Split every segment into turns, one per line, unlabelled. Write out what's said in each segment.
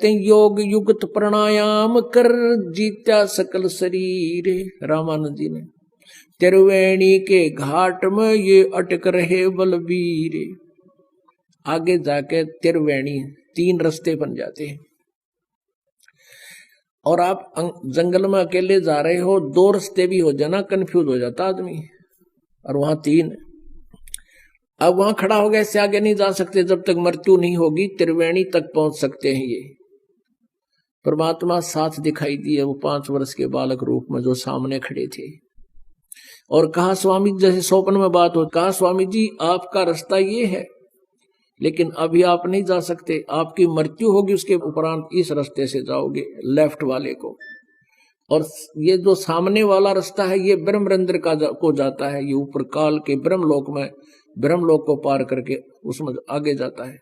कहते हैं योग युक्त प्राणायाम कर जीत्या सकल शरीर। रामानंद जी ने त्रिवेणी के घाट में ये अटक रहे बलबीर। आगे जाके त्रिवेणी 3 रास्ते बन जाते हैं और आप जंगल में अकेले जा रहे हो, 2 रास्ते भी हो जाना, कंफ्यूज हो जाता आदमी, और वहां 3। अब वहां खड़ा हो गया, इससे आगे नहीं जा सकते जब तक मृत्यु नहीं होगी, त्रिवेणी तक पहुंच सकते हैं। ये परमात्मा साथ दिखाई दिए वो 5 वर्ष के बालक रूप में जो सामने खड़े थे, और कहा स्वामी, जैसे स्वप्न में बात हो, कहा स्वामी जी आपका रास्ता ये है, लेकिन अभी आप नहीं जा सकते, आपकी मृत्यु होगी, उसके उपरांत इस रास्ते से जाओगे, लेफ्ट वाले को। और ये जो सामने वाला रास्ता है ये ब्रह्मरंध्र को जाता है, ये ऊपर काल के ब्रह्मलोक में, ब्रह्मलोक को पार करके उसमें आगे जाता है।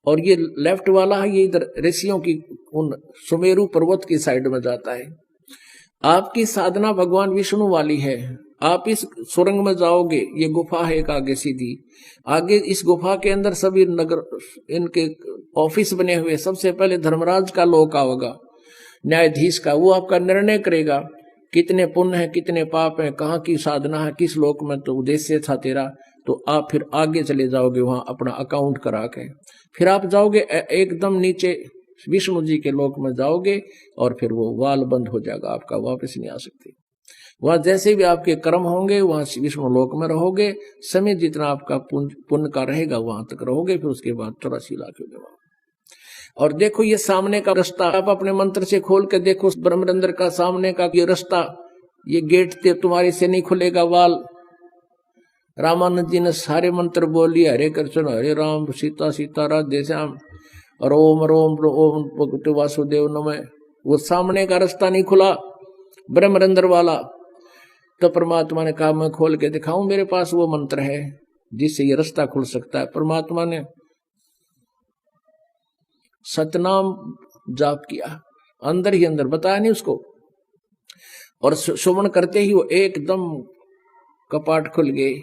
और ये लेफ्ट वाला है, ये इधर ऋषियों की उन सुमेरु पर्वत की साइड में जाता है। आपकी साधना भगवान विष्णु वाली है, आप इस सुरंग में जाओगे, ये गुफा है एक आगे सीधी, आगे इस गुफा के अंदर सभी नगर इनके ऑफिस बने हुए, सबसे पहले धर्मराज का लोक होगा, न्यायाधीश का, वो आपका निर्णय करेगा कितने पुण्य है कितने पाप है, कहाँ की साधना है, किस लोक में तो उद्देश्य था तेरा, तो आप फिर आगे चले जाओगे वहां अपना अकाउंट करा के, फिर आप जाओगे एकदम नीचे विष्णु जी के लोक में जाओगे, और फिर वो वाल बंद हो जाएगा, आपका वापस नहीं आ सकते। वहां जैसे भी आपके कर्म होंगे वहां विष्णु लोक में रहोगे, समय जितना आपका पुण्य का रहेगा वहां तक रहोगे, फिर उसके बाद 84 लाख होगा। और देखो ये सामने का रास्ता, आप अपने मंत्र से खोल के देखो, ब्रह्मरंध्र का सामने का ये रास्ता, ये गेट तुम्हारे से नहीं खुलेगा वाल। रामानंद जी ने सारे मंत्र बोल लिए, हरे कृष्ण हरे राम सीता सीता राधे श्याम, और ओम रोम ओम भगवते वासुदेव नमः। वो सामने का रास्ता नहीं खुला ब्रह्मरंध्र वाला, तो परमात्मा ने कहा मैं खोल के दिखाऊं, मेरे पास वो मंत्र है जिससे ये रास्ता खुल सकता है। परमात्मा ने सतनाम जाप किया, अंदर ही अंदर बताया नहीं उसको, और सुमन करते ही वो एकदम कपाट खुल गए,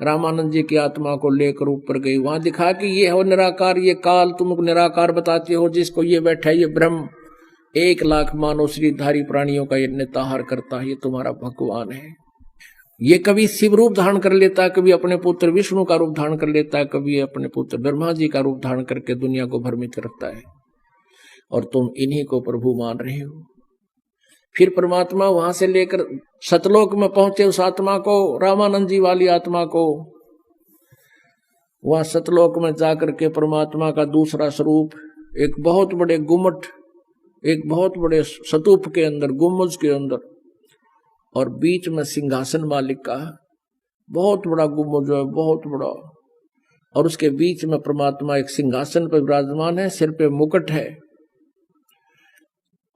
रामानंद जी की आत्मा को लेकर ऊपर गई। वहां दिखा कि ये हो निराकार, ये काल तुमको निराकार बताते हो, जिसको ये बैठा है ये ब्रह्म 1 लाख मानव श्रीधारी प्राणियों का ये नेताहार करता है, ये तुम्हारा भगवान है। ये कभी शिव रूप धारण कर लेता है, कभी अपने पुत्र विष्णु का रूप धारण कर लेता है, कभी अपने पुत्र ब्रह्मा जी का रूप धारण करके दुनिया को भ्रमित रखता है, और तुम इन्हीं को प्रभु मान रहे हो। फिर परमात्मा वहां से लेकर सतलोक में पहुंचे उस आत्मा को, रामानंद जी वाली आत्मा को। वहां सतलोक में जाकर के परमात्मा का दूसरा स्वरूप एक बहुत बड़े गुम्मट, एक बहुत बड़े स्तूप के अंदर, गुम्बज के अंदर, और बीच में सिंहासन मालिक का बहुत बड़ा गुम्बज है, बहुत बड़ा, और उसके बीच में परमात्मा एक सिंहासन पर विराजमान है, सिर पे मुकुट है।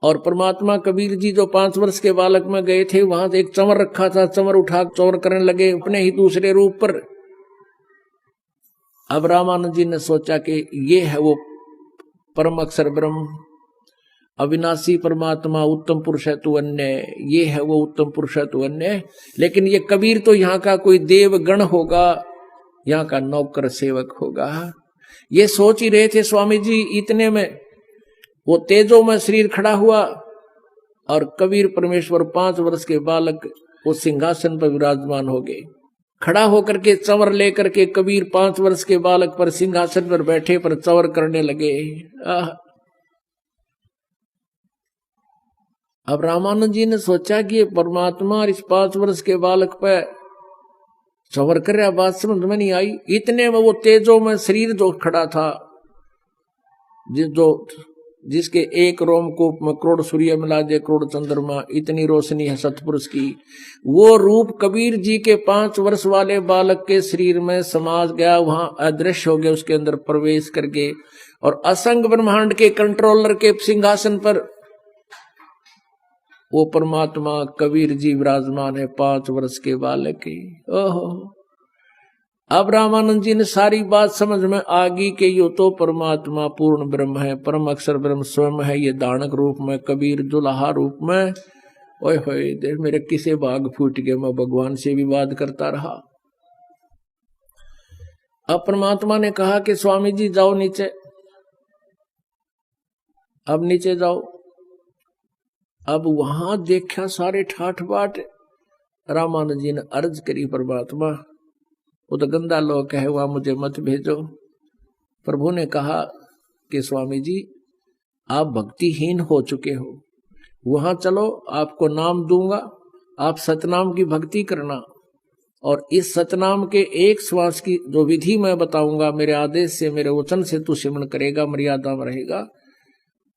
और परमात्मा कबीर जी जो 5 वर्ष के बालक में गए थे, वहां एक चंवर रखा था, चंवर उठा चौर करने लगे अपने ही दूसरे रूप पर। अब रामानंद जी ने सोचा कि ये है वो परम अक्षर ब्रह्म, अविनाशी परमात्मा, उत्तम पुरुष है तू अन्य, ये है वो उत्तम पुरुष है तू अन्य। लेकिन ये कबीर तो यहाँ का कोई देवगण होगा, यहाँ का नौकर सेवक होगा। ये सोच ही रहे थे स्वामी जी, इतने में वो तेजो में शरीर खड़ा हुआ, और कबीर परमेश्वर 5 वर्ष के बालक वो सिंहासन पर विराजमान हो गए। खड़ा होकर के चंवर लेकर के कबीर 5 वर्ष के बालक पर सिंहासन पर बैठे, पर चंवर करने लगे। अब रामानंद जी ने सोचा कि ये परमात्मा इस 5 वर्ष के बालक पर चंवर कर रहा, बात समझ में नहीं आई। इतने में वो तेजो में शरीर जो खड़ा था, जिसके 1 रोमकूप में करोड़ सूर्य मिला दे करोड़ चंद्रमा, इतनी रोशनी है सतपुरुष की, वो रूप कबीर जी के 5 वर्ष वाले बालक के शरीर में समा गया, वहां अदृश्य हो गया, उसके अंदर प्रवेश करके, और असंग ब्रह्मांड के कंट्रोलर के सिंहासन पर वो परमात्मा कबीर जी विराजमान है, 5 वर्ष के बालक की। ओहो, अब रामानंद जी ने सारी बात समझ में आ गई कि यो तो परमात्मा पूर्ण ब्रह्म है, परम अक्षर ब्रह्म स्वयं है, ये दानक रूप में, कबीर दुल्हा रूप में। ओए होए, देख मेरे किसे भाग फूट गए, मैं भगवान से विवाद करता रहा। अब परमात्मा ने कहा कि स्वामी जी जाओ नीचे, अब नीचे जाओ। अब वहां देखा सारे ठाठ बाट। रामानंद जी ने अर्ज करी, परमात्मा वो तो गंदा लोग है, वहां मुझे मत भेजो। प्रभु ने कहा कि स्वामी जी आप भक्तिहीन हो चुके हो, वहां चलो आपको नाम दूंगा, आप सतनाम की भक्ति करना, और इस सतनाम के एक श्वास की जो विधि मैं बताऊंगा, मेरे आदेश से मेरे वचन से तू सिमरण करेगा, मर्यादा में रहेगा,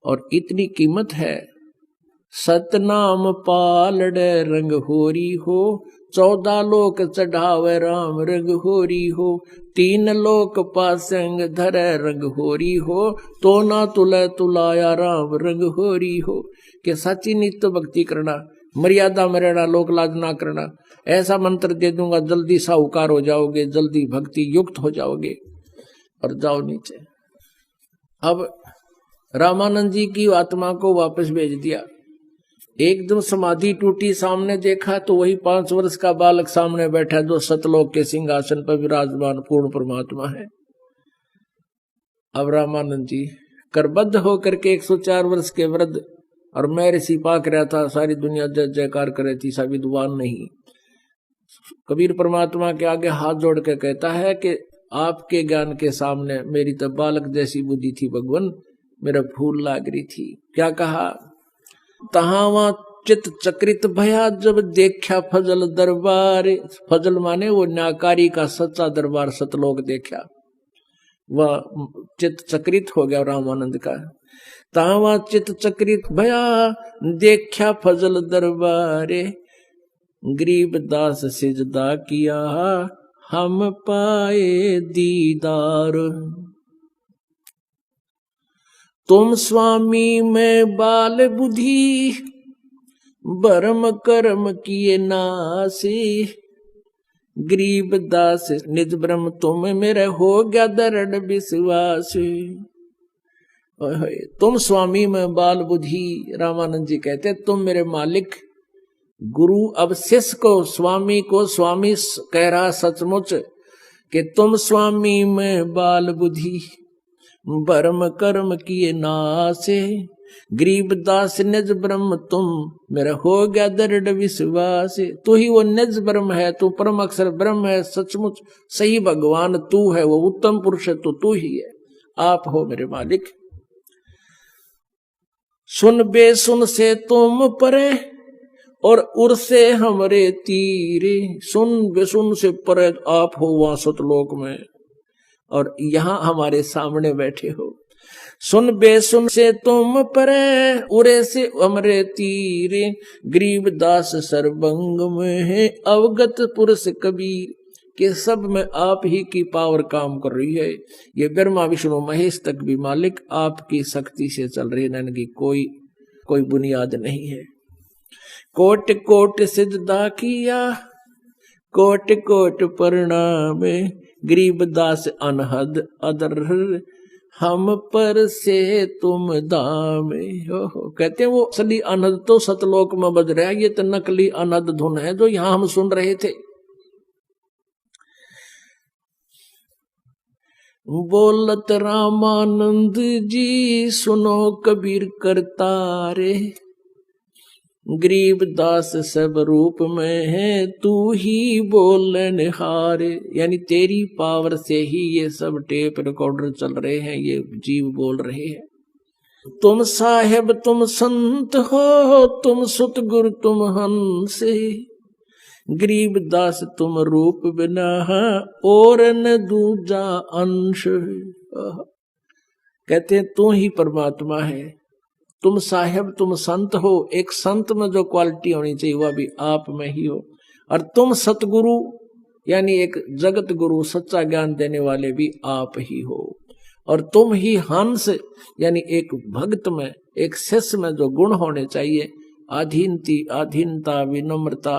और इतनी कीमत है। सतनाम पालड़े रंग होरी हो, 14 लोक चढ़ावे राम रंग होरी हो, 3 लोक पासंग धरे रंग होरी हो, तो ना तुले तुलाया राम रंग होरी हो। कि सच्ची नित्य भक्ति करना, मर्यादा में रहना, लोक लाज ना करना, ऐसा मंत्र दे दूंगा जल्दी साहूकार हो जाओगे, जल्दी भक्ति युक्त हो जाओगे। और जाओ नीचे। अब रामानंद जी की आत्मा को वापस भेज दिया। एकदम समाधि टूटी, सामने देखा तो वही 5 वर्ष का बालक सामने बैठा जो सतलोक के सिंहासन पर विराजमान पूर्ण परमात्मा है। अब रामानंद जी करबद्ध होकर के 104 वर्ष के वृद्ध, और मैं ऋषि पाक रहा था, सारी दुनिया जय जयकार कर रही थी, सब विद्वान नहीं। कबीर परमात्मा के आगे हाथ जोड़ के कहता है कि आपके ज्ञान के सामने मेरी तो बालक जैसी बुद्धि थी भगवान, मेरा फूल लाग रही थी। क्या कहा? तहावा चित चक्रित भया जब देखा फजल दरबार। फजल माने वो न्याकारी का सच्चा दरबार सतलोक देखा, वह चित चक्रित हो गया रामानंद का। तहावा चित चक्रित भया देखा फजल दरबारे, गरीब दास सिजदा किया हम पाए दीदार। तुम स्वामी में बाल बुद्धि, भरम कर्म किए नासी, गरीब दास निज ब्रह्म तुम मेरे हो गया दृढ़ विश्वास। तुम स्वामी में बाल बुद्धि, रामानंद जी कहते तुम मेरे मालिक। गुरु अब शिष्य को, स्वामी को स्वामी कह रहा सचमुच कि तुम स्वामी में बाल बुद्धि, भरम कर्म किए नासे, गरीब दास निज ब्रह्म तुम मेरा हो गया दृढ़ विश्वास। तू ही वो निज ब्रह्म है, तू परम अक्षर ब्रह्म है, सचमुच सही भगवान तू है, वो उत्तम पुरुष है तो तू ही है, आप हो मेरे मालिक। सुन बेसुन से तुम परे और उर से हमरे तीरे। सुन बेसुन से परे आप हो वहां सतलोक में, और यहां हमारे सामने बैठे हो। सुन बेसुन से तुम परे उरे से हमरे तीरे, गरीब दास सर्वंग में है अवगत पुरुष कबीर। के सब में आप ही की पावर काम कर रही है, ये ब्रह्मा विष्णु महेश तक भी मालिक आपकी शक्ति से चल रही है, इनकी कोई बुनियाद नहीं है। कोट कोट सिजदा किया कोट कोट प्रणाम, गरीब दास अनहद अदर हम पर से तुम दाम। कहते हैं वो असली अनहद तो सतलोक में बज रहा है, ये तो नकली अनहद धुन है जो यहां हम सुन रहे थे। बोलत रामानंद जी सुनो कबीर करतारे, गरीब दास सब रूप में है तू ही बोलन हारे। यानी तेरी पावर से ही ये सब टेप रिकॉर्डर चल रहे हैं, ये जीव बोल रहे हैं। तुम साहेब तुम संत हो, तुम सुतगुरु तुम हंस, गरीब दास तुम रूप बिना और न दूजा अंश। कहते हैं तू ही परमात्मा है, तुम साहेब तुम संत हो। एक संत में जो क्वालिटी होनी चाहिए वह भी आप में ही हो, और तुम सतगुरु यानी एक जगत गुरु सच्चा ज्ञान देने वाले भी आप ही हो। और तुम ही हंस यानी एक भक्त में, एक शिष्य में जो गुण होने चाहिए, अधीनता, विनम्रता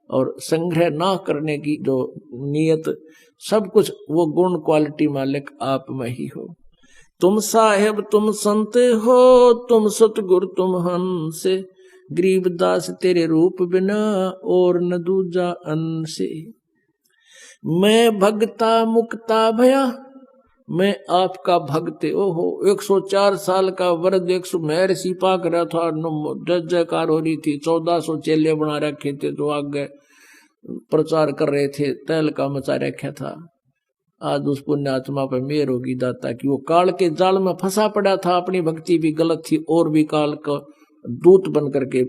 और संग्रह ना करने की जो नियत, सब कुछ वो गुण क्वालिटी मालिक आप में ही हो। तुम साहेब तुम संत हो, तुम सतगुरु तुम हंस, गरीब दास तेरे रूप बिना और न दूजा अंश। मैं भगता मुक्ता भया मैं आपका भक्त। ओहो, 104 साल का वृद्ध 100 महर्षि पाक रहा था, जय जयकार हो रही थी, 1400 चेले बना रखे थे जो आगे प्रचार कर रहे थे, तहलका मचा रखा था। आज उस पुण्यात्मा पर मेहर होगी दाता कि वो काल के जाल में फंसा पड़ा था, अपनी भक्ति भी गलत थी और भी काल का दूत बन करके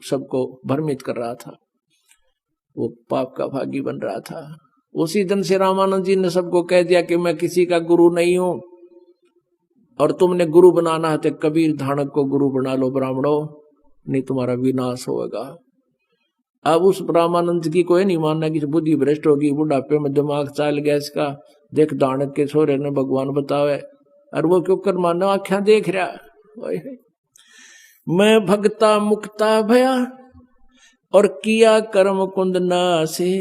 सबको भ्रमित कर रहा था, वो पाप का भागी बन रहा था। उसी दिन से रामानंद जी ने सबको कह दिया कि मैं किसी का गुरु नहीं हूं, और तुमने गुरु बनाना है तो कबीर धानक को गुरु बना लो ब्राह्मणों, नहीं तुम्हारा विनाश होगा। अब उस रामानंद की कोई नहीं मानना कि बुद्धि भ्रष्ट होगी, बुढ़ापे में दिमाग चाल गया इसका, देख धानक के छोरे ने भगवान बतावे, और वो क्यों कर मानो आख्या देख रहा। मैं भगता मुक्ता भया और किया कर्म कुंद नासे,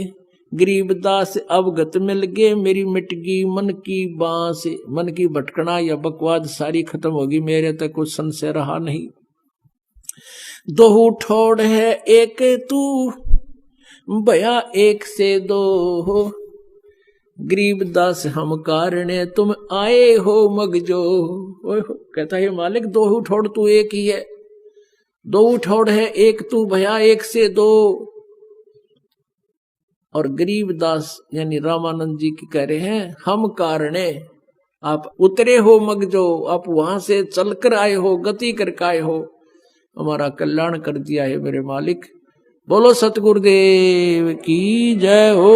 गरीबदास अवगत मिल गए मेरी मिटगी मन की बांस। मन की भटकना या बकवाद सारी खत्म होगी, मेरे तक कुछ संशय रहा नहीं। दो ठोड़ है एक तू भया एक से दो, गरीबदास हम कारणे तुम आए हो मगजो। कहता है मालिक दो ठोड़ तू एक ही है, दो ठोड़ है एक तू भया एक से दो। और गरीबदास यानी रामानंद जी की कह रहे हैं हम कारणे, आप उतरे हो मगजो, आप वहां से चलकर आए हो, गति करके आए हो, हमारा कल्याण कर दिया है मेरे मालिक। बोलो सतगुरुदेव की जय हो।